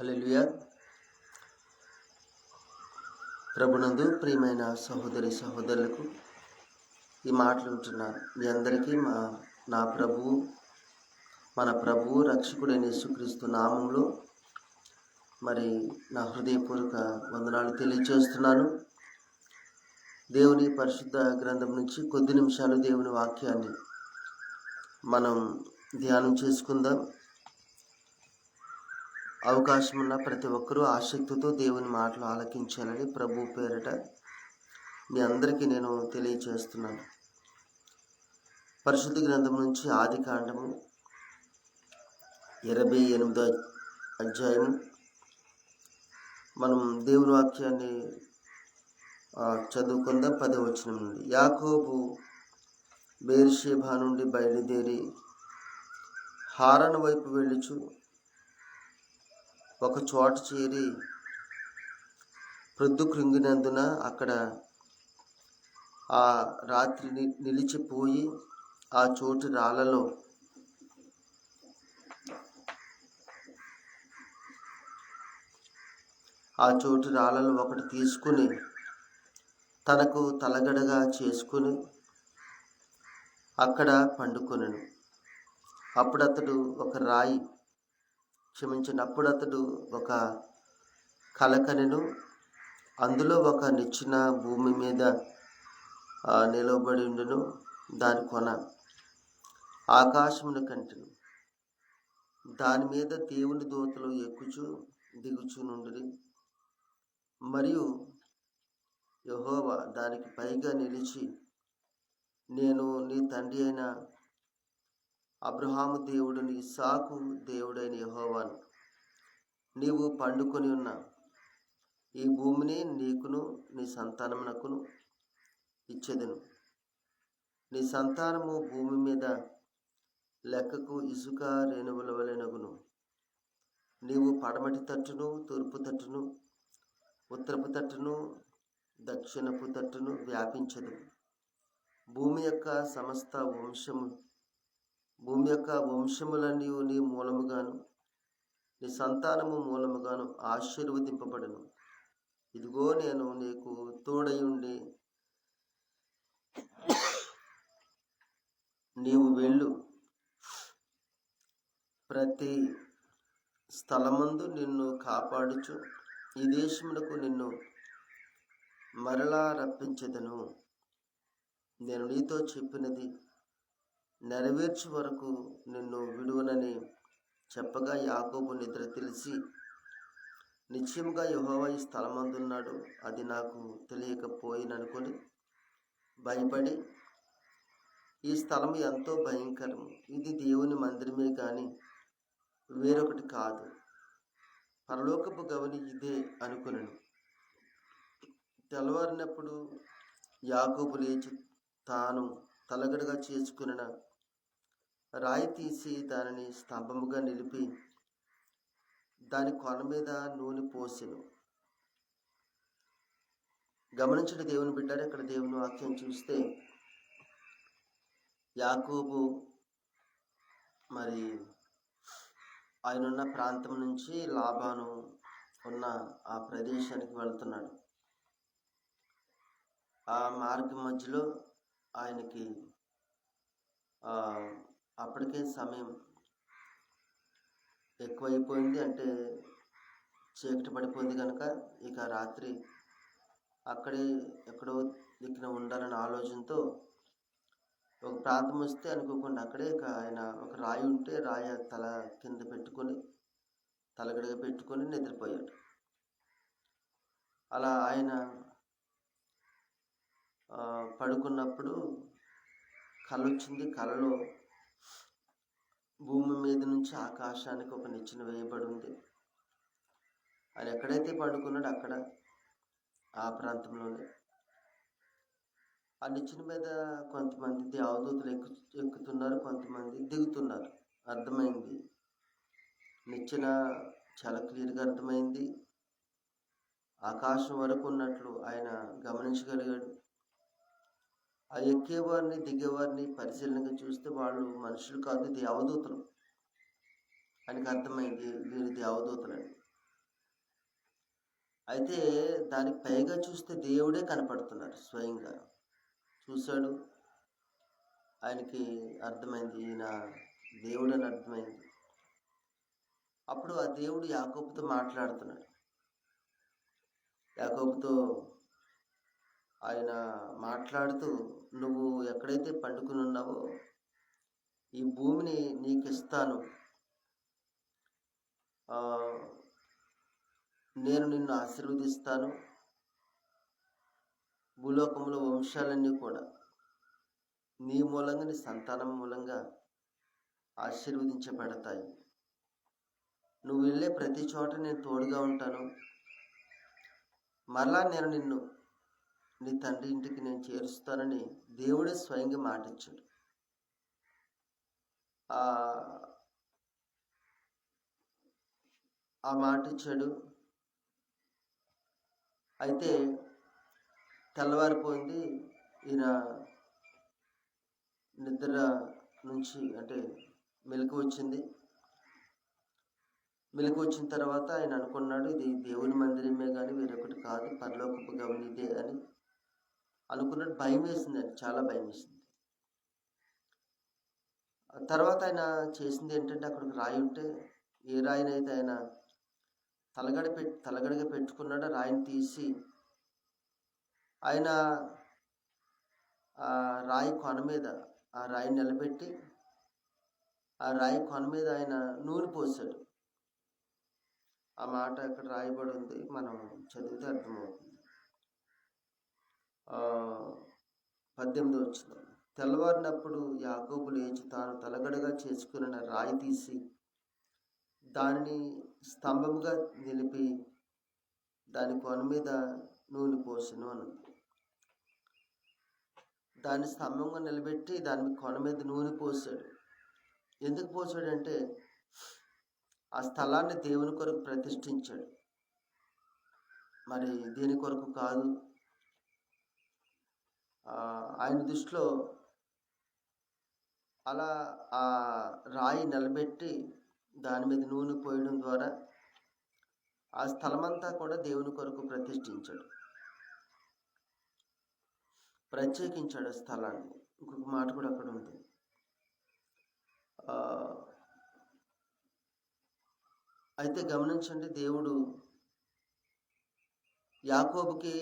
హల్లెలూయా. ప్రభునందు ప్రియమైన సహోదరి సహోదరులకు ఈ మాటలు ఉంటున్నాను. మీ అందరికీ నా ప్రభువు మన ప్రభువు రక్షకుడైన యేసుక్రీస్తు నామంలో మరి నా హృదయపూర్వక వందనాలు తెలియజేస్తున్నాను. దేవుని పరిశుద్ధ గ్రంథం నుంచి కొద్ది నిమిషాలు దేవుని వాక్యాన్ని మనం ధ్యానం చేసుకుందాం. అవకాశం ఉన్న ప్రతి ఒక్కరూ ఆసక్తితో దేవుని మాటలు ఆలకించాలని ప్రభు పేరిట మీ అందరికీ నేను తెలియజేస్తున్నాను. పరిశుద్ధ గ్రంథం నుంచి ఆది కాండము 28వ అధ్యాయం మనం దేవుని వాక్యాన్ని చదువుకుందాం. 10వ వచనం నుండి. యాకోబు బెయేర్షెబా నుండి బయలుదేరి హారాను వైపు వెళ్ళుచు ఒక చోట చేరి ప్రొద్దు కృంగినందున అక్కడ ఆ రాత్రి నిలిచిపోయి ఆ చోటు రాళ్ళలో ఒకటి తీసుకుని తనకు తలగడగా చేసుకుని అక్కడ పండుకొనెను. అప్పుడు అతడు ఒక కలకనెను. అందులో ఒక నిచ్చెన భూమి మీద నిలవబడి ఉండును. దాని కొన ఆకాశమును కంటెను. దాని మీద దేవుని దూతలు ఎక్కుచు దిగుచు నుండిరి. మరియు యెహోవా దానికి పైగా నిలిచి, నేను నీ తండ్రి అయిన అబ్రహాము దేవుడుని, ఇస్సాకు దేవుడైన యెహోవాను. నీవు పండుకొని ఉన్న ఈ భూమిని నీకును నీ సంతానమునకును ఇచ్చెదను. నీ సంతానము భూమి మీద లెక్కకు ఇసుక రేణువుల వలెనగును. నీవు పడమటి తట్టును, తూర్పు తట్టును, ఉత్తరపు తట్టును, దక్షిణపు తట్టును వ్యాపించదు. భూమి యొక్క వంశములన్నీ నీ మూలముగాను నీ సంతానము మూలముగాను ఆశీర్వదింపబడును. ఇదిగో నేను నీకు తోడయుండి నీవు వెళ్ళు ప్రతి స్థలమందు నిన్ను కాపాడుచు ఈ దేశమునకు నిన్ను మరలా రప్పించెదను. నేను నీతో చెప్పినది నెరవేర్చు వరకు నిన్ను విడువనని చెప్పగా యాకోబు నిద్ర తెలిసి, నిశ్చయముగా యెహోవా ఈ స్థలమందున్నాడు, అది నాకు తెలియకపోయిననుకొని భయపడి, ఈ స్థలము ఎంతో భయంకరము, ఇది దేవుని మందిరమే గాని వేరొకటి కాదు, పరలోకపు గవని ఇదే అనుకొనెను. తెల్లవారినప్పుడు యాకోబు లేచి తాను తలగడగా చేసుకున్న రాయి తీసి దానిని స్తంభముగా నిలిపి దాని కొన మీద నూనె పోసెను. గమనించిన దేవుని బిడ్డారు, ఇక్కడ దేవుని వాక్యం చూస్తే యాకోబు మరి ఆయనున్న ప్రాంతం నుంచి లాబాను ఉన్న ఆ ప్రదేశానికి వెళ్తున్నాడు. ఆ మార్గం మధ్యలో ఆయనకి అప్పటికే సమయం ఎక్కువైపోయింది. అంటే చీకటి పడిపోయింది కనుక ఇక రాత్రి అక్కడే ఎక్కడో దిక్కున ఉండాలనే ఆలోచనతో ఒక ప్రాంతం వస్తే అనుకోకుండా అక్కడే ఆయన ఒక రాయి ఉంటే రాయి తల కింద పెట్టుకొని తలగడగా పెట్టుకొని నిద్రపోయాడు. అలా ఆయన పడుకున్నప్పుడు కల వచ్చింది. కలలో భూమి మీద నుంచి ఆకాశానికి ఒక నిచ్చెన వేయబడి ఉంది. ఆయన ఎక్కడైతే పడుకున్నాడో అక్కడ ఆ ప్రాంతంలోనే ఆ నిచ్చెన మీద కొంతమంది దేవదూతలు ఎక్కుతున్నారు, కొంతమంది దిగుతున్నారు. అర్థమైంది, నిచ్చెన చాలా క్లియర్గా అర్థమైంది. ఆకాశం వరకు ఉన్నట్లు ఆయన గమనించగలిగాడు. ఆ ఎక్కేవారిని దిగేవారిని పరిశీలనగా చూస్తే వాళ్ళు మనుషులు కాదు, దేవదూతలు. ఆయనకు అర్థమైంది వీరు దేవదూతలని. అయితే దానికి పైగా చూస్తే దేవుడే కనపడుతున్నాడు స్వయంగా. చూశాడు, ఆయనకి అర్థమైంది, ఈయన దేవుడు అని అర్థమైంది. అప్పుడు ఆ దేవుడు యాకోబుతో మాట్లాడుతున్నాడు. యాకోబుతో ఆయన మాట్లాడుతూ, నువ్వు ఎక్కడైతే పండుకుని ఉన్నావో ఈ భూమిని నీకు ఇస్తాను, నేను నిన్ను ఆశీర్వదిస్తాను, భూలోకంలో వంశాలన్నీ కూడా నీ మూలంగా, నీ సంతానం మూలంగా ఆశీర్వదించబడతాయి. నువ్వు వెళ్ళే ప్రతి చోట నేను తోడుగా ఉంటాను. మరలా నేను నిన్ను నీ తండ్రి ఇంటికి నేను చేరుస్తానని దేవుడే స్వయంగా మాటిచ్చాడు. ఆ మాట ఇచ్చాడు. అయితే తెల్లవారిపోయింది. ఈయన నిద్ర నుంచి అంటే మెలకు వచ్చింది. మెలకు వచ్చిన తర్వాత ఆయన అనుకున్నాడు, ఇది దేవుని మందిరమే కానీ వేరొకటి కాదు, పరలోకపు గమని ఇదే అని అనుకున్నాడు. భయం వేసింది, అని చాలా భయం వేసింది. తర్వాత ఆయన చేసింది ఏంటంటే, అక్కడికి రాయి ఉంటే ఏ రాయినైతే ఆయన తలగడగా పెట్టుకున్నాడో రాయిని తీసి ఆయన ఆ రాయి కొన మీద ఆ రాయిని నిలబెట్టి ఆ రాయి కొన మీద ఆయన నూనె పోసాడు. ఆ మాట అక్కడ రాయబడి ఉంది, మనం చదివితే అర్థమవుతుంది. 18వ వచనం. తెల్లవారినప్పుడు యాకోబు లేచి తాను తలగడగా చేసుకున్న రాయి తీసి దానిని స్తంభముగా నిలిపి దాని కొన మీద నూనె పోసెను అన్నది. దాన్ని స్తంభంగా నిలబెట్టి దాని కొన మీద నూనె పోసాడు. ఎందుకు పోసాడంటే ఆ స్థలాన్ని దేవుని కొరకు ప్రతిష్ఠించాడు, మరి దేని కొరకు కాదు. ఆయన దృష్టిలో అలా ఆ రాయి నిలబెట్టి దాని మీద నూనె పోయడం ద్వారా ఆ స్థలమంతా కూడా దేవుని కొరకు ప్రతిష్ఠించాడు, ప్రత్యేకించాడు ఆ స్థలాన్ని. ఇంకొక మాట కూడా అక్కడ ఉంది. అయితే గమనించండి, దేవుడు యాకోబుకి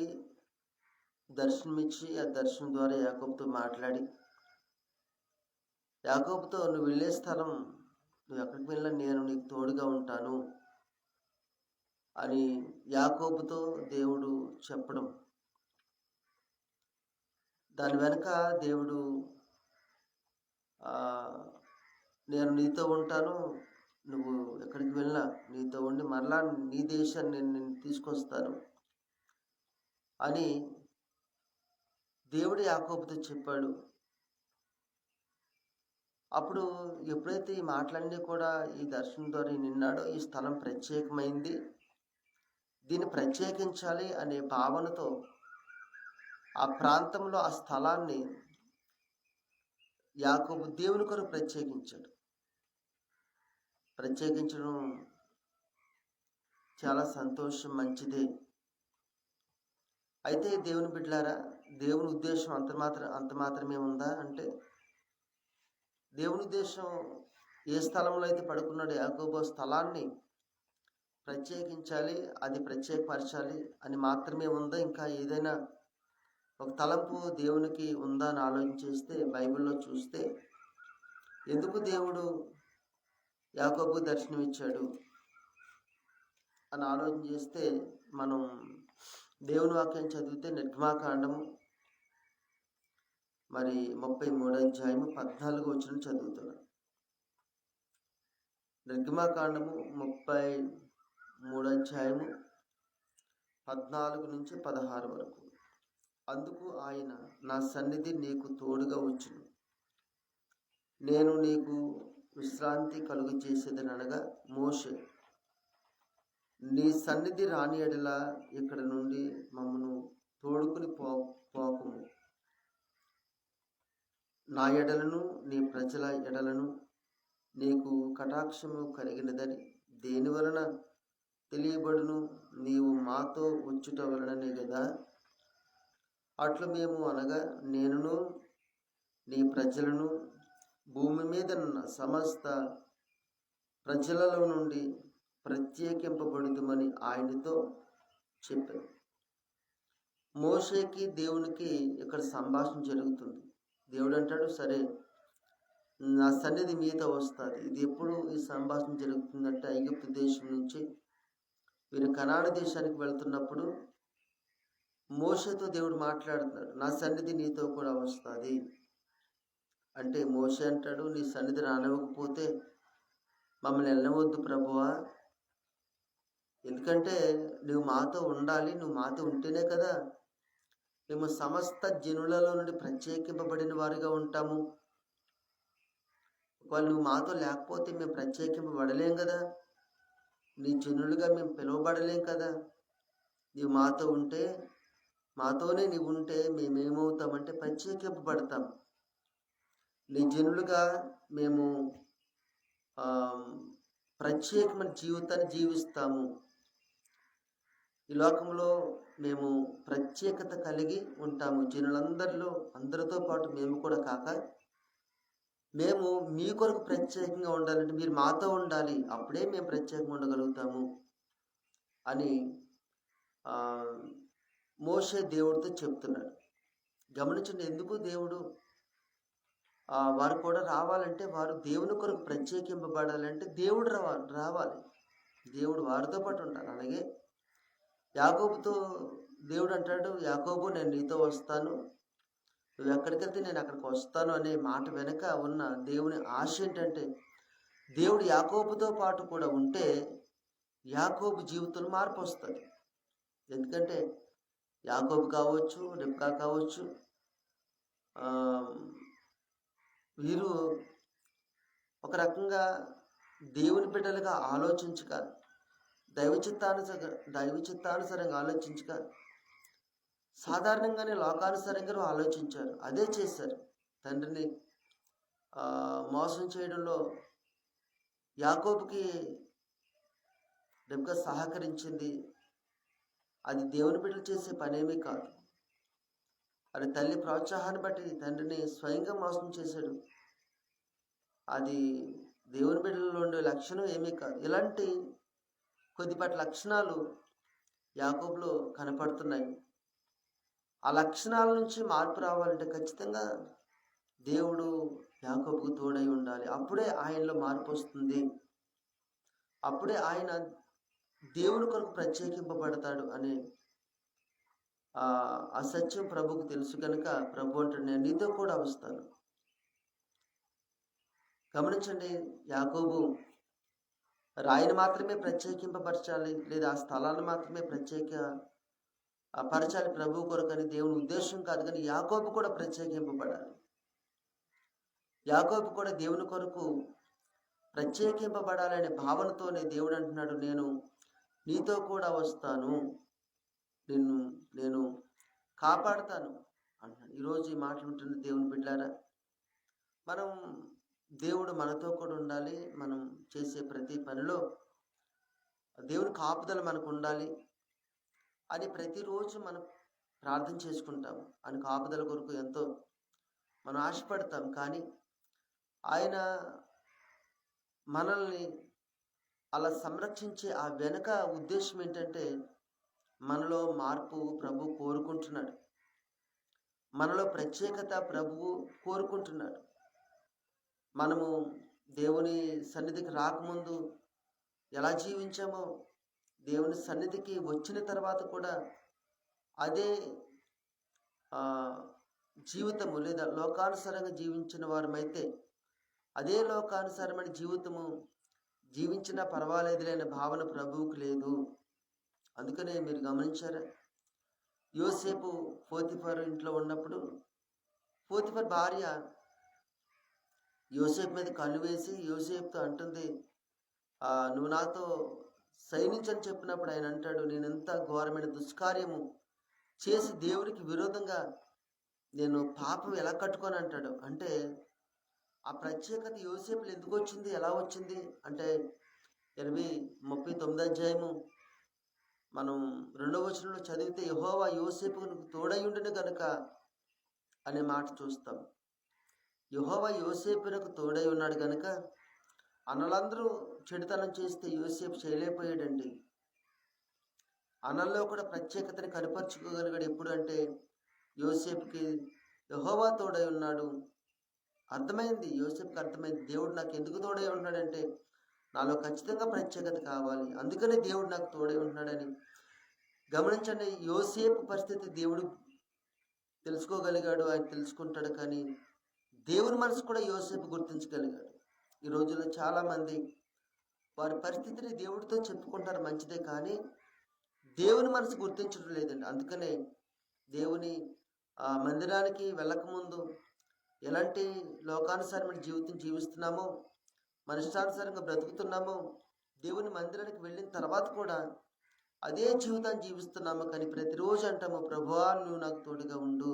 దర్శనమిచ్చి ఆ దర్శనం ద్వారా యాకోబుతో మాట్లాడి, యాకోబుతో నువ్వు వెళ్ళే స్థలం, నువ్వు ఎక్కడికి వెళ్ళినా నేను నీకు తోడుగా ఉంటాను అని యాకోబుతో దేవుడు చెప్పడం, దాని వెనక దేవుడు నేను నీతో ఉంటాను, నువ్వు ఎక్కడికి వెళ్ళినా నీతో ఉండి మరలా నీ దేశాన్ని నేను తీసుకొస్తాను అని దేవుడు యాకోబుతో చెప్పాడు. అప్పుడు ఎప్పుడైతే ఈ మాటలన్నీ కూడా ఈ దర్శనం ద్వారా నిన్నాడో, ఈ స్థలం ప్రత్యేకమైంది, దీన్ని ప్రత్యేకించాలి అనే భావనతో ఆ ప్రాంతంలో ఆ స్థలాన్ని యాకోబు దేవుని కొరకు ప్రత్యేకించాడు. ప్రత్యేకించడం చాలా సంతోషం, మంచిదే. అయితే దేవుని బిడ్డలారా, దేవుని ఉద్దేశం అంత మాత్రమే ఉందా అంటే, దేవుని ఉద్దేశం ఏ స్థలంలో అయితే పడుకున్నాడు యాకోబు స్థలాన్ని ప్రత్యేకించాలి, అది ప్రత్యేకపరచాలి అని మాత్రమే ఉందా? ఇంకా ఏదైనా ఒక తలంపు దేవునికి ఉందా అని ఆలోచించేస్తే, బైబిల్లో చూస్తే ఎందుకు దేవుడు యాకోబు దర్శనం ఇచ్చాడు అని ఆలోచన చేస్తే, మనం దేవుని వాక్యం చదివితే నిర్గమాకాండము మరి 33వ అధ్యాయము 14వ వచనం చదువుతున్నాం. నిర్గమాకాండము 33వ అధ్యాయము 14 నుంచి 16 వరకు. అందుకు ఆయన, నా సన్నిధి నీకు తోడుగా వచ్చును, నేను నీకు విశ్రాంతి కలుగు చేసేదనగా, మోషే నీ సన్నిధి రాని ఎడల ఇక్కడ నుండి మమ్మను తోడుకుని పోకుము, నా ఎడలను నీ ప్రజల ఎడలను నీకు కటాక్షము కలిగినదని దేని వలన తెలియబడును, నీవు మాతో వచ్చుట వలననే కదా. అట్లు మేము అనగా నేనును నీ ప్రజలను భూమి మీద ఉన్న సమస్త ప్రజలలో నుండి ప్రత్యేకింపబడుదుమని ఆయనతో చెప్పారు. మోషేకి దేవునికి ఇక్కడ సంభాషణ జరుగుతుంది. దేవుడు అంటాడు, సరే నా సన్నిధి మీతో వస్తుంది. ఇది ఎప్పుడు ఈ సంభాషణ జరుగుతుందంటే ఐగుప్తు దేశం నుంచి వీరు కనాను దేశానికి వెళ్తున్నప్పుడు మోషేతో దేవుడు మాట్లాడుతున్నాడు, నా సన్నిధి నీతో కూడా వస్తుంది. అంటే మోషే అంటాడు, నీ సన్నిధి రానివ్వకపోతే మమ్మల్ని వెళ్ళవద్దు ప్రభువా, ఎందుకంటే నువ్వు మాతో ఉండాలి, నువ్వు మాతో ఉంటేనే కదా మేము సమస్త జనులలో నుండి ప్రత్యేకింపబడిన వారిగా ఉంటాము. ఒకవేళ నువ్వు మాతో లేకపోతే మేము ప్రత్యేకింపబడలేం కదా, నీ జనులుగా మేము పిలువబడలేం కదా. నీవు మాతో ఉంటే, మాతోనే నీవు ఉంటే మేమేమవుతామంటే ప్రత్యేకింపబడతాం. నీ జనులుగా మేము ప్రత్యేకమైన జీవితాన్ని జీవిస్తాము. ఈ లోకంలో మేము ప్రత్యేకత కలిగి ఉంటాము. జనులందరిలో అందరితో పాటు మేము కూడా కాక మేము మీ కొరకు ప్రత్యేకంగా ఉండాలంటే మీరు మాతో ఉండాలి, అప్పుడే మేము ప్రత్యేకంగా ఉండగలుగుతాము అని మోషే దేవుడితో చెప్తున్నాడు. గమనించండి, ఎందుకు దేవుడు వారు కూడా రావాలంటే, వారు దేవుని కొరకు ప్రత్యేకింపబడాలంటే దేవుడు రావాలి, దేవుడు వారితో పాటు ఉంటారు. అలాగే యాకోబుతో దేవుడు అంటాడు, యాకోబు నేను నీతో వస్తాను, నువ్వు ఎక్కడికి వెళ్తే నేను అక్కడికి వస్తాను అనే మాట వెనక ఉన్న దేవుని ఆశ ఏంటంటే, దేవుడు యాకోబుతో పాటు కూడా ఉంటే యాకోబు జీవితంలో మార్పు వస్తుంది. ఎందుకంటే యాకోబు కావచ్చు, రెబ్కా కావచ్చు, వీరు ఒక రకంగా దేవుని బిడ్డలుగా ఆలోచించక, దైవ చిత్తానుసారంగా ఆలోచించక సాధారణంగానే లోకానుసారంగా ఆలోచించారు. అదే చేశారు. తండ్రిని మోసం చేయడంలో యాకోబుకి రెబ్కా సహకరించింది. అది దేవుని బిడ్డలు చేసే పనేమీ కాదు. అది తల్లి ప్రోత్సాహాన్ని బట్టి తండ్రిని స్వయంగా మోసం చేశాడు. అది దేవుని బిడ్డలలో ఉండే లక్షణం ఏమీ కాదు. ఇలాంటి కొద్దిపాటి లక్షణాలు యాకోబులో కనపడుతున్నాయి. ఆ లక్షణాల నుంచి మార్పు రావాలంటే ఖచ్చితంగా దేవుడు యాకోబుకు తోడై ఉండాలి. అప్పుడే ఆయనలో మార్పు వస్తుంది. అప్పుడే ఆయన దేవుని కొరకు ప్రత్యేకింపబడతాడు అనే ఆ సత్యం ప్రభుకు తెలుసు కనుక ప్రభు అంటాడు, నేను నీతో కూడా వస్తాను. గమనించండి, యాకోబు రాయిని మాత్రమే ప్రత్యేకింపబరచాలి, లేదా ఆ స్థలాన్ని మాత్రమే పరచాలి ప్రభు కొరకు అని దేవుని ఉద్దేశం కాదు. కానీ యాకోబు కూడా ప్రత్యేకింపబడాలి. యాకోబు కూడా దేవుని కొరకు ప్రత్యేకింపబడాలనే భావనతోనే దేవుడు అంటున్నాడు, నేను నీతో కూడా వస్తాను, నేను కాపాడుతాను అంటున్నాడు. ఈరోజు ఈ మాటలు ఉంటున్న దేవుని బిడ్డారా, మనం దేవుడు మనతో కూడా ఉండాలి. మనం చేసే ప్రతి పనిలో దేవుని కాపుదల మనకు ఉండాలి అని ప్రతిరోజు మనం ప్రార్థన చేసుకుంటాం. ఆయన కాపుదల కొరకు ఎంతో మనం ఆశపడతాం. కానీ ఆయన మనల్ని అలా సంరక్షించే ఆ వెనక ఉద్దేశం ఏంటంటే, మనలో మార్పు ప్రభు కోరుకుంటున్నాడు. మనలో ప్రత్యేకత ప్రభువు కోరుకుంటున్నాడు. మనము దేవుని సన్నిధికి రాకముందు ఎలా జీవించామో, దేవుని సన్నిధికి వచ్చిన తర్వాత కూడా అదే జీవితము, లేదా లోకానుసారంగా జీవించిన వారమైతే అదే లోకానుసారమైన జీవితము జీవించినా పర్వాలేదులే అనే భావన ప్రభువుకు లేదు. అందుకనే మీరు గమనించారా, యోసేపు పోతిఫరు ఇంట్లో ఉన్నప్పుడు పోతిఫర్ భార్య యోసేపు మీద కళ్ళు వేసి యోసేపుతో అంటుంది, నువ్వు నాతో సైనించని చెప్పినప్పుడు ఆయన అంటాడు, నేను ఎంత ఘోరమైన దుష్కార్యము చేసి దేవుడికి విరోధంగా నేను పాపం ఎలా కట్టుకొని అంటాడు. అంటే ఆ ప్రత్యేకత యోసేపులు ఎందుకు వచ్చింది, ఎలా వచ్చింది అంటే 39 అధ్యాయము మనం 2వ వచనంలో చదివితే యెహోవా యోసేపుకు తోడై ఉండును గనుక అనే మాట చూస్తాం. యెహోవా యోసేపునకు తోడై ఉన్నాడు గనుక అన్నలందరూ చెడుతనం చేస్తే యోసేపు చేయలేకపోయాడండి. అన్నల్లో కూడా ప్రత్యేకతని కనపరుచుకోగలిగాడు. ఎప్పుడు అంటే యోసేపుకి యెహోవా తోడై ఉన్నాడు. అర్థమైంది, యోసేపుకి అర్థమైంది, దేవుడు నాకు ఎందుకు తోడై ఉన్నాడంటే నాలో ఖచ్చితంగా ప్రత్యేకత కావాలి, అందుకనే దేవుడు నాకు తోడై ఉంటున్నాడని. గమనించండి, యోసేపు పరిస్థితి దేవుడు తెలుసుకోగలిగాడు, ఆయన తెలుసుకుంటాడు. కానీ దేవుని మనసు కూడా యోసేపు గుర్తించగలిగాడు. ఈ రోజుల్లో చాలామంది వారి పరిస్థితిని దేవుడితో చెప్పుకుంటారు, మంచిదే, కానీ దేవుని మనసు గుర్తించడం లేదండి. అందుకనే దేవుని మందిరానికి వెళ్ళకముందు ఎలాంటి లోకానుసారమైన జీవితం జీవిస్తున్నామో, మన ఇష్టానుసారంగా బ్రతుకుతున్నామో, దేవుని మందిరానికి వెళ్ళిన తర్వాత కూడా అదే జీవితాన్ని జీవిస్తున్నాము. కానీ ప్రతిరోజు అంటాము, ప్రభువా నువ్వు నాకు తోడుగా ఉండు.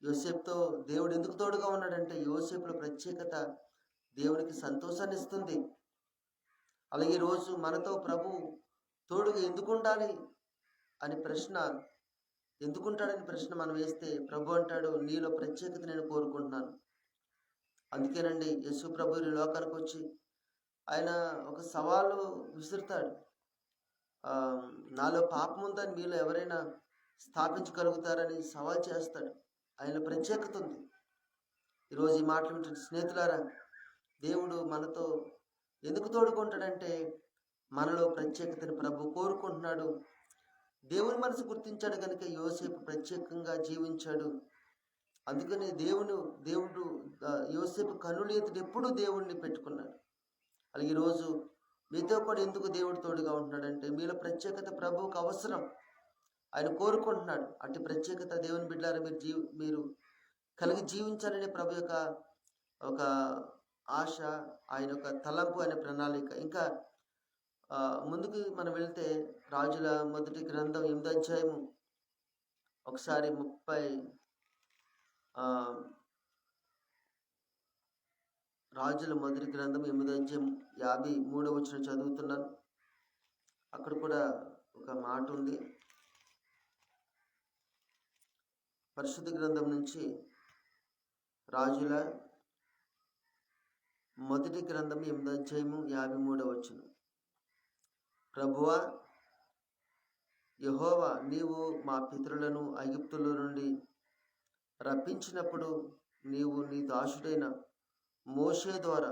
యోసేపుతో దేవుడు ఎందుకు తోడుగా ఉన్నాడంటే యోసేపులో ప్రత్యేకత దేవునికి సంతోషాన్ని ఇస్తుంది. అలాగే ఈరోజు మనతో ప్రభు తోడుగా ఎందుకు ఉండాలి అని ప్రశ్న, ఎందుకుంటాడని ప్రశ్న మనం వేస్తే ప్రభు అంటాడు, నీలో ప్రత్యేకత నేను కోరుకుంటున్నాను. అందుకేనండి యేసు ప్రభు ఈ లోకానికి వచ్చి ఆయన ఒక సవాలు విసురుతాడు. నాలో పాపం ఉందని మీలో ఎవరైనా స్థాపించగలుగుతారని సవాల్ చేస్తాడు. ఆయనలో ప్రత్యేకత ఉంది. ఈరోజు ఈ మాటలు వింటున్న స్నేహితులారా, దేవుడు మనతో ఎందుకు తోడుకుంటాడంటే మనలో ప్రత్యేకతని ప్రభు కోరుకుంటున్నాడు. దేవుని మనసు గుర్తించాడు కనుక యోసేపు ప్రత్యేకంగా జీవించాడు. అందుకని దేవుడు యోసేపు కన్నుల ఎదుట ఎప్పుడూ దేవుడిని పెట్టుకున్నాడు. అలాగే ఈరోజు మీతో కూడా ఎందుకు దేవుడు తోడుగా ఉంటున్నాడంటే మీలో ప్రత్యేకత ప్రభువుకు అవసరం, ఆయన కోరుకుంటున్నాడు. అట్టి ప్రత్యేకత దేవుని బిడ్డలారా మీరు కలిగి జీవించాలనే ప్రభు యొక్క ఒక ఆశ, ఆయన యొక్క తలంపు, ఆయన ప్రణాళిక. ఇంకా ముందుకు మనం వెళ్తే రాజుల మొదటి గ్రంథం 8వ అధ్యాయము ఒకసారి రాజుల మొదటి గ్రంథం 8వ అధ్యాయం 53వ వచనం చదువుతున్నాను. అక్కడ కూడా ఒక మాట ఉంది. పరిశుద్ధ గ్రంథం నుంచి రాజుల మొదటి గ్రంథం 8వ అధ్యాయము 53వ వచనం. ప్రభువా యెహోవా, నీవు మా పితరులను ఐగుప్తులో నుండి రప్పించినప్పుడు నీవు నీ దాసుడైన మోషే ద్వారా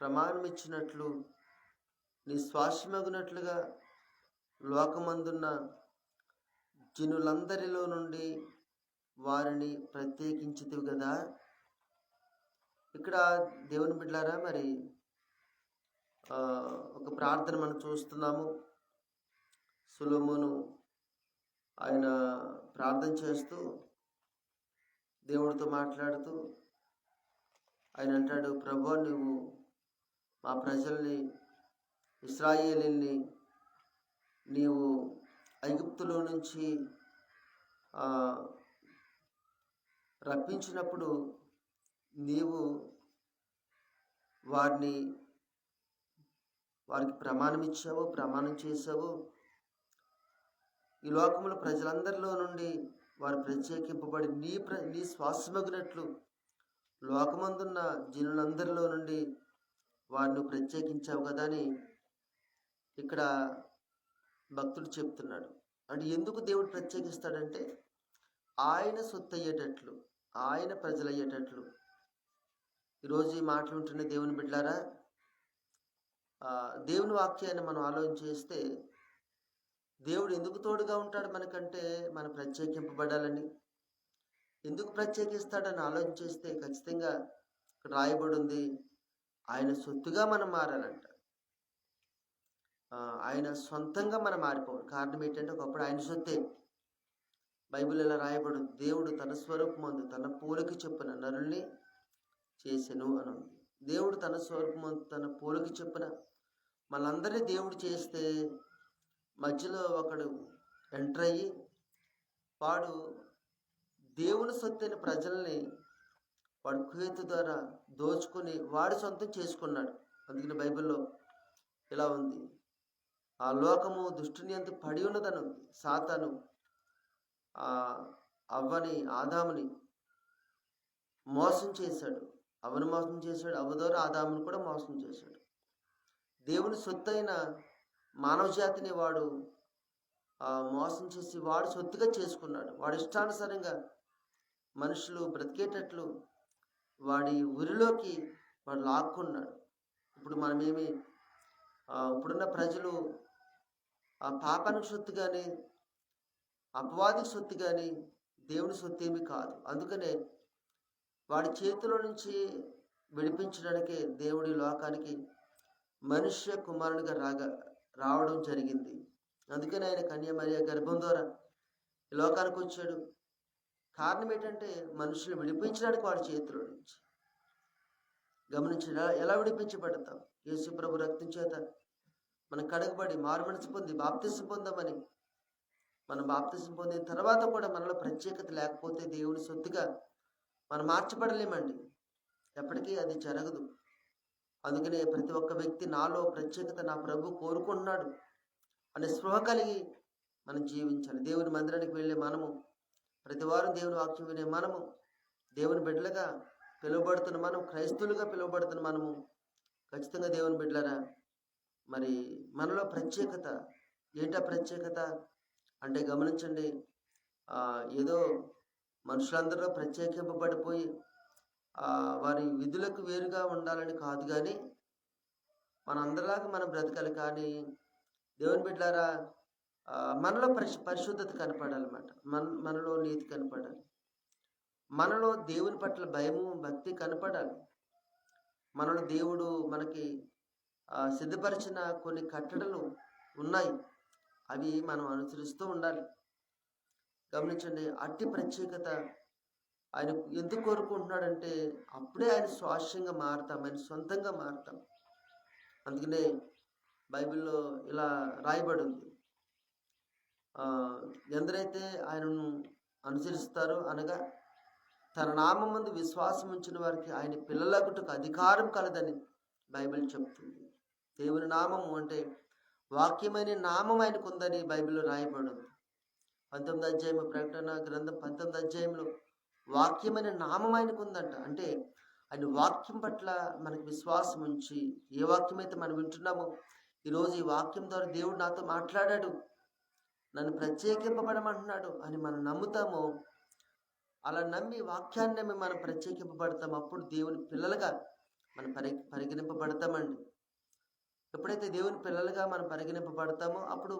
ప్రమాణమిచ్చినట్లు నీ స్వాస్యమగునట్లుగా లోకమందున్న జనులందరిలో నుండి వారిని ప్రత్యేకించితివి కదా. ఇక్కడ దేవుని బిడ్డలారా, మరి ఒక ప్రార్థన మనం చూస్తున్నాము. సొలొమోను ఆయన ప్రార్థన చేస్తూ దేవుడితో మాట్లాడుతూ ఆయన అంటాడు, ప్రభువా నువ్వు మా ప్రజల్ని, ఇశ్రాయేలీల్ని నీవు ఐగుప్తులో నుంచి రప్పించినప్పుడు నీవు వారికి ప్రమాణం చేశావు. ఈ లోకముల ప్రజలందరిలో నుండి వారు ప్రత్యేకింపబడి నీ శ్వాసమగినట్లు లోకమందున్న జనులందరిలో నుండి వారిని ప్రత్యేకించావు కదా అని ఇక్కడ భక్తుడు చెప్తున్నాడు. అంటే ఎందుకు దేవుడు ప్రత్యేకిస్తాడంటే ఆయన సొత్తు అయ్యేటట్లు, ఆయన ప్రజలయ్యేటట్లు. ఈరోజు ఈ మాటలు ఉంటున్న దేవుని బిడ్డలారా, దేవుని వాక్యాన్ని మనం ఆలోచన చేస్తే దేవుడు ఎందుకు తోడుగా ఉంటాడు మనకంటే మనం ప్రత్యేకింపబడాలని. ఎందుకు ప్రత్యేకిస్తాడని ఆలోచన చేస్తే ఖచ్చితంగా ఇక్కడ రాయబడి ఉంది, ఆయన సొత్తుగా మనం మారాలంట. ఆయన సొంతంగా మనం మారిపోవాలి. కారణం ఏంటంటే ఒకప్పుడు ఆయన సొత్తే. బైబిల్ ఇలా రాయబడి, దేవుడు తన స్వరూపమందు తన పోలిక చొప్పున నరుల్ని చేసెను అని ఉంది. దేవుడు తన స్వరూపమందు తన పోలిక చొప్పున మనందరినీ దేవుడు చేస్తే మధ్యలో ఒకడు ఎంటర్ అయ్యి వాడు దేవుని సొత్తైన ప్రజల్ని వాడు కుయేతు ద్వారా దోచుకొని వాడు సొంతం చేసుకున్నాడు. అందుకని బైబిల్లో ఇలా ఉంది. ఆ లోకము దుష్టుని యందు పడి ఉన్నదని ఉంది. సాతాను ఆ అవ్వని, ఆదాముని మోసం చేశాడు. అవ్వను మోసం చేశాడు. అవ్వ ద్వారా ఆదాముని కూడా మోసం చేశాడు. దేవుని సొత్తైన మానవ జాతిని వాడు మోసం చేసి వాడు సొత్తుగా చేసుకున్నాడు. వాడి ఇష్టానుసారంగా మనుషులు బ్రతికేటట్లు వాడి ఉరిలోకి వాడు లాక్కున్నాడు. ఇప్పుడు మనమేమి ఇప్పుడున్న ప్రజలు ఆ పాపానికి సొత్తు కానీ అపవాదికి సొత్తు కానీ దేవుని సొత్తు ఏమీ కాదు. అందుకనే వాడి చేతిలో నుంచి విడిపించడానికే దేవుడి లోకానికి మనుష్య కుమారునిగా రావడం జరిగింది. అందుకని ఆయన కన్య మరియ గర్భం ద్వారా ఈ లోకానికి వచ్చాడు. కారణం ఏంటంటే మనుషులు విడిపించడానికి వాడి చేతిలో నుంచి. గమనించి ఎలా విడిపించబడతాం? యేసు ప్రభు రక్తం చేత మనం కడగబడి మారుమనసు పొంది బాప్తిసం పొందామని. మనం బాప్తిసం పొందిన తర్వాత కూడా మనలో ప్రత్యేకత లేకపోతే దేవుని సొత్తుగా మనం మార్చబడలేమండి. ఎప్పటికీ అది జరగదు. అందుకనే ప్రతి ఒక్క వ్యక్తి నాలో ప్రత్యేకత నా ప్రభు కోరుకుంటున్నాడు అనే స్పృహ కలిగి మనం జీవించాలి. దేవుని మందిరానికి వెళ్ళే మనము, ప్రతి వారం దేవుని వాక్యం వినే మనము, దేవుని బిడ్డలుగా పిలువబడుతున్న మనం, క్రైస్తవులుగా పిలువబడుతున్న మనము ఖచ్చితంగా దేవుని బిడ్డలరా మరి మనలో ప్రత్యేకత ఏంటా ప్రత్యేకత అంటే గమనించండి. ఏదో మనుషులందరూ ప్రత్యేకింపబడిపోయి వారి విధులకు వేరుగా ఉండాలని కాదు, కానీ మనందరిలాగా మనం బ్రతకాలి. కానీ దేవుని బిడ్డలారా మనలో పరిశుద్ధత కనపడాలన్నమాట. మనలో నీతి కనపడాలి. మనలో దేవుని పట్ల భయము భక్తి కనపడాలి. మనలో దేవుడు మనకి సిద్ధపరిచిన కొన్ని కట్టడలు ఉన్నాయి, అవి మనం అనుసరిస్తూ ఉండాలి. గమనించండి, అట్టి ప్రత్యేకత ఆయన ఎందుకు కోరుకుంటున్నాడంటే అప్పుడే ఆయన స్వాస్యంగా మారుతాం, ఆయన సొంతంగా మారుతాం. అందుకనే బైబిల్లో ఇలా రాయబడి ఉంది, ఎందరైతే ఆయనను అనుసరిస్తారో అనగా తన నామమందు విశ్వాసం ఉంచిన వారికి ఆయన పిల్లలగుటకు అధికారం కలదని బైబిల్ చెప్తుంది. దేవుని నామము అంటే వాక్యమైన నామం ఆయనకు ఉందని బైబిల్లో రాయబడి ఉంది. 19వ అధ్యాయం ప్రకటన గ్రంథం 19వ అధ్యాయంలో వాక్యమైన నామం ఆయనకు ఉందంట. అంటే ఆయన వాక్యం పట్ల మనకు విశ్వాసం ఉంచి, ఏ వాక్యం అయితే మనం వింటున్నామో ఈరోజు ఈ వాక్యం ద్వారా దేవుడు నాతో మాట్లాడాడు, నన్ను ప్రత్యేకింపబడమంటున్నాడు అని మనం నమ్ముతామో, అలా నమ్మి వాక్యాన్ని నమ్మి మనం ప్రత్యేకింపబడతాం. అప్పుడు దేవుని పిల్లలుగా మనం పరిగణింపబడతామండి. ఎప్పుడైతే దేవుని పిల్లలుగా మనం పరిగణింపబడతామో అప్పుడు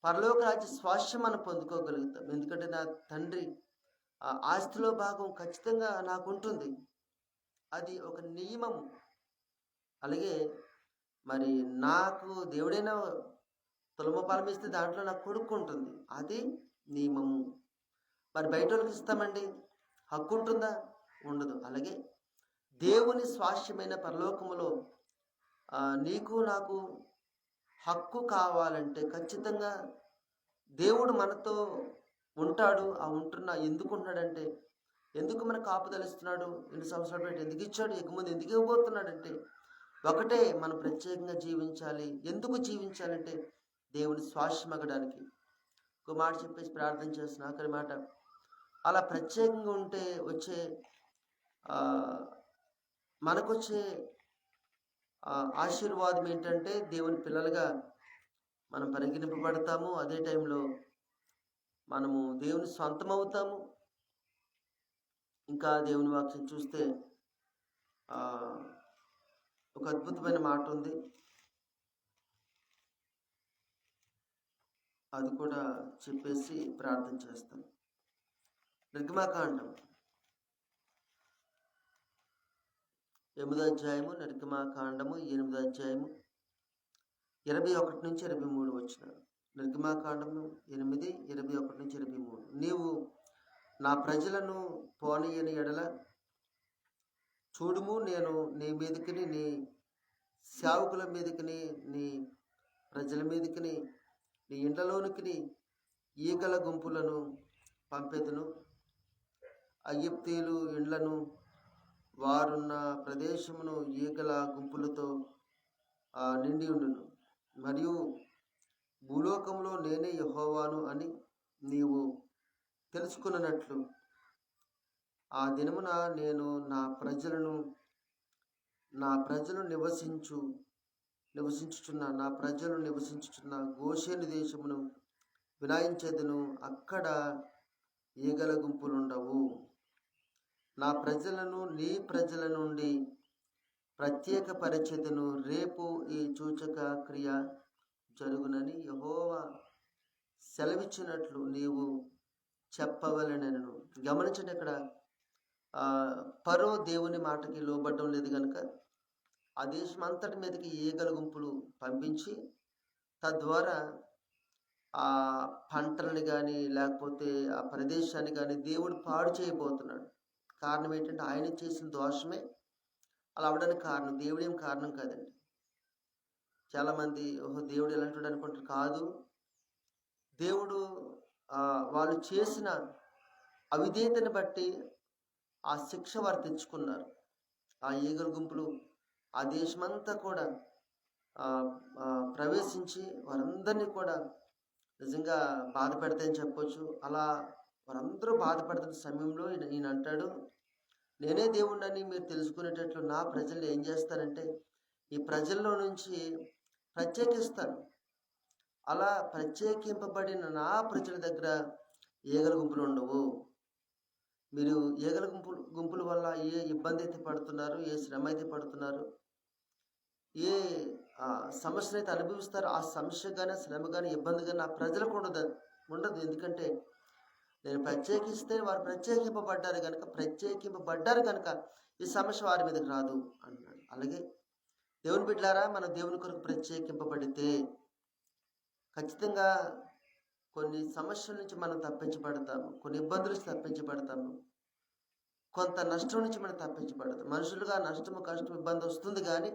పరలోక రాజ్య స్వాస్థ్యం మనం పొందుకోగలుగుతాం. ఎందుకంటే నా తండ్రి ఆస్తిలో భాగం ఖచ్చితంగా నాకు ఉంటుంది, అది ఒక నియమము. అలాగే మరి నాకు దేవుడైనా తులమ ఫలం ఇస్తే దాంట్లో నాకు కొడుకు ఉంటుంది, అది నియమము. మరి బయట వాళ్ళకి ఇస్తామండి, హక్కు ఉంటుందా? ఉండదు. అలాగే దేవుని స్వాస్థ్యమైన పరలోకములో నీకు నాకు హక్కు కావాలంటే ఖచ్చితంగా దేవుడు మనతో ఉంటాడు. ఎందుకు ఉంటున్నాడంటే, ఎందుకు మనకు కాపుదలిస్తున్నాడు, 2 సంవత్సరాల బయట ఎందుకు ఇచ్చాడు, ముందు ఎందుకు ఇవ్వబోతున్నాడంటే ఒకటే, మనం ప్రత్యేకంగా జీవించాలి. ఎందుకు జీవించాలంటే దేవుని స్వాస్థ్యమగడానికి. ఒక మాట చెప్పేసి ప్రార్థన చేస్తున్నా, ఆఖరి మాట. అలా ప్రత్యేకంగా ఉంటే వచ్చే మనకొచ్చే ఆశీర్వాదం ఏంటంటే దేవుని పిల్లలుగా మనం పరిగణింపబడతాము. అదే టైంలో మనము దేవుని సొంతం అవుతాము. ఇంకా దేవుని వాక్యం చూస్తే ఒక అద్భుతమైన మాట ఉంది, అది కూడా చెప్పేసి ప్రార్థన చేస్తాం. నిర్గమాకాండం 8వ అధ్యాయము, నిర్గమాకాండము 8వ అధ్యాయము 21 నుంచి 23 వచ్చిన. నిర్గమాకాండము 8, 21 నుంచి 23. నీవు నా ప్రజలను పోనీయని ఎడల చూడుము, నేను నీ మీదకిని, నీ సేవకుల మీదకిని, నీ ప్రజల మీదకిని, నీ ఇండ్లలోనికి ఈగల గుంపులను పంపెదును. ఐగుప్తీయులు ఇండ్లను, వారున్న ప్రదేశమును ఈగల గుంపులతో నిండి ఉండును. మరియు భూలోకంలో నేనే యెహోవాను అని నీవు తెలుసుకున్నట్లు ఆ దినమున నేను నా ప్రజలు నివసించుచున్న గోషేను దేశమును వినాయించెదను. అక్కడ ఈగల గుంపులుండవు. నా ప్రజలను నీ ప్రజల నుండి ప్రత్యేకపరిచెదను. రేపు ఈ సూచక క్రియ జరుగునని యెహోవా సెలవిచ్చినట్లు నీవు చెప్పవలెనను. గమనించండి, ఇక్కడ ఫరో దేవుని మాటకి లోబడ్డం లేదు కనుక ఆ దేశం అంతటి మీదకి ఈగల గుంపులు పంపించి తద్వారా ఆ పంటలను కానీ లేకపోతే ఆ ప్రదేశాన్ని కానీ దేవుడు పాడు చేయబోతున్నాడు. కారణం ఏంటంటే ఆయన చేసిన దోషమే అలా అవడానికి కారణం, దేవుడేం కారణం కాదండి. చాలామంది ఓహో దేవుడు ఎలాంటి అనుకుంటారు. కాదు, దేవుడు వాళ్ళు చేసిన అవిధేయతని బట్టి ఆ శిక్ష వారు తెచ్చుకున్నారు. ఆ ఈగల గుంపులు ఆ దేశమంతా కూడా ప్రవేశించి వారందరినీ కూడా నిజంగా బాధ పెడతాయని చెప్పొచ్చు. అలా వారందరూ బాధపడుతున్న సమయంలో ఈయన అంటాడు, నేనే దేవుణ్ణని మీరు తెలుసుకునేటట్లు నా ప్రజల్ని ఏం చేస్తానంటే ఈ ప్రజల్లో నుంచి ప్రత్యేకిస్తాను. అలా ప్రత్యేకింపబడిన నా ప్రజల దగ్గర ఈగల గుంపులు ఉండవు. మీరు ఈగల గుంపుల వల్ల ఏ ఇబ్బంది అయితే పడుతున్నారు, ఏ శ్రమ అయితే పడుతున్నారు, ఏ సమస్యను అయితే అనుభవిస్తారో ఆ సమస్య కానీ శ్రమ కానీ ఇబ్బంది కానీ నా ప్రజలకు ఉండదు. ఎందుకంటే నేను ప్రత్యేకిస్తే వారు ప్రత్యేకింపబడ్డారు కనుక ఈ సమస్య వారి మీదకి రాదు అన్నాడు. అలాగే దేవుని బిడ్డలారా, మనం దేవుని కొరకు ప్రత్యేకింపబడితే ఖచ్చితంగా కొన్ని సమస్యల నుంచి మనం తప్పించబడతాము, కొన్ని ఇబ్బందుల నుంచి తప్పించబడతాము, కొంత నష్టం నుంచి మనం తప్పించబడతాం. మనుషులుగా నష్టము కష్టం ఇబ్బంది వస్తుంది, కానీ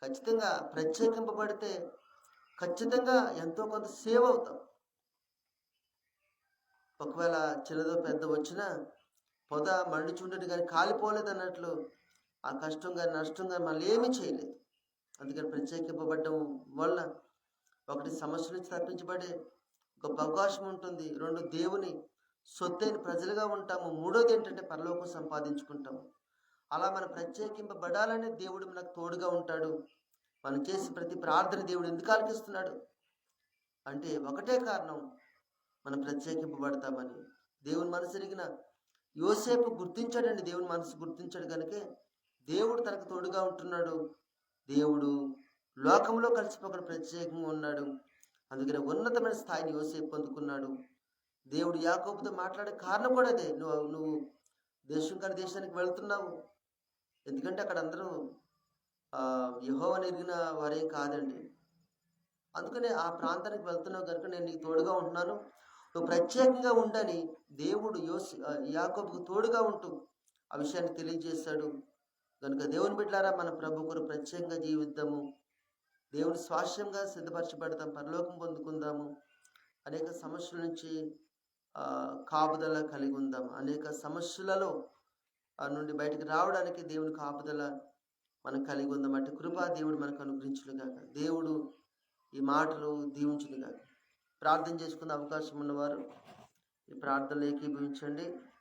ఖచ్చితంగా ప్రత్యేకింపబడితే ఖచ్చితంగా ఎంతో కొంత సేవ్ అవుతాం. ఒకవేళ చిన్నదో పెద్ద వచ్చినా పొద మండుచుండేది కానీ కాలిపోలేదు అన్నట్లు ఆ కష్టంగా నష్టంగా మళ్ళీ ఏమీ చేయలేదు. అందుకని ప్రత్యేకింపబడడం వల్ల ఒకటి సమస్య నుంచి తప్పించబడే గొప్ప అవకాశం ఉంటుంది. 2 దేవుని సొత్తైన ప్రజలుగా ఉంటాము. 3వది ఏంటంటే పరలోకం సంపాదించుకుంటాము. అలా మనం ప్రత్యేకింపబడాలనే దేవుడు మనకు తోడుగా ఉంటాడు. మనం చేసే ప్రతి ప్రార్థన దేవుడు ఎందుకు ఆలకిస్తున్నాడు అంటే ఒకటే కారణం, మనం ప్రత్యేకింపబడతామని. దేవుని మనసు ఎరిగిన యోసేపు గుర్తించాడండి. దేవుని మనసు గుర్తించాడు కనుకే దేవుడు తనకు తోడుగా ఉంటున్నాడు. దేవుడు లోకంలో కలిసిపోకుండా ప్రత్యేకంగా ఉన్నాడు. అందుకని ఉన్నతమైన స్థాయిని యోసేపు పొందుకున్నాడు. దేవుడు యాకోబుతో మాట్లాడే కారణం కూడా అదే, నువ్వు దేశం కాని దేశానికి వెళ్తున్నావు. ఎందుకంటే అక్కడ అందరూ యెహోవాను ఎరిగిన వారేం కాదండి. అందుకనే ఆ ప్రాంతానికి వెళ్తున్నావు కనుక నేను నీకు తోడుగా ఉంటున్నాను, నువ్వు ప్రత్యేకంగా ఉండని దేవుడు యాకోబుకు తోడుగా ఉంటూ ఆ విషయాన్ని తెలియజేశాడు. కనుక దేవుని బిడ్డలారా, మన ప్రభు కొరకు ప్రత్యేకంగా జీవిద్దాము. దేవుని స్వాస్యంగా సిద్ధపరచబడతాం, పరలోకం పొందుకుందాము. అనేక సమస్యల నుంచి కాపుదల కలిగి ఉందాం. అనేక సమస్యలలో నుండి బయటకు రావడానికి దేవుని కాపుదల మనం కలిగి ఉందాం. అంటే కృపా దేవుడు మనకు అనుగ్రహించునుగాక. దేవుడు ఈ మాటలు దీవించునుగాక. ప్రార్థన చేసుకునే అవకాశం ఉన్నవారు ఈ ప్రార్థనలు ఏకీభవించండి.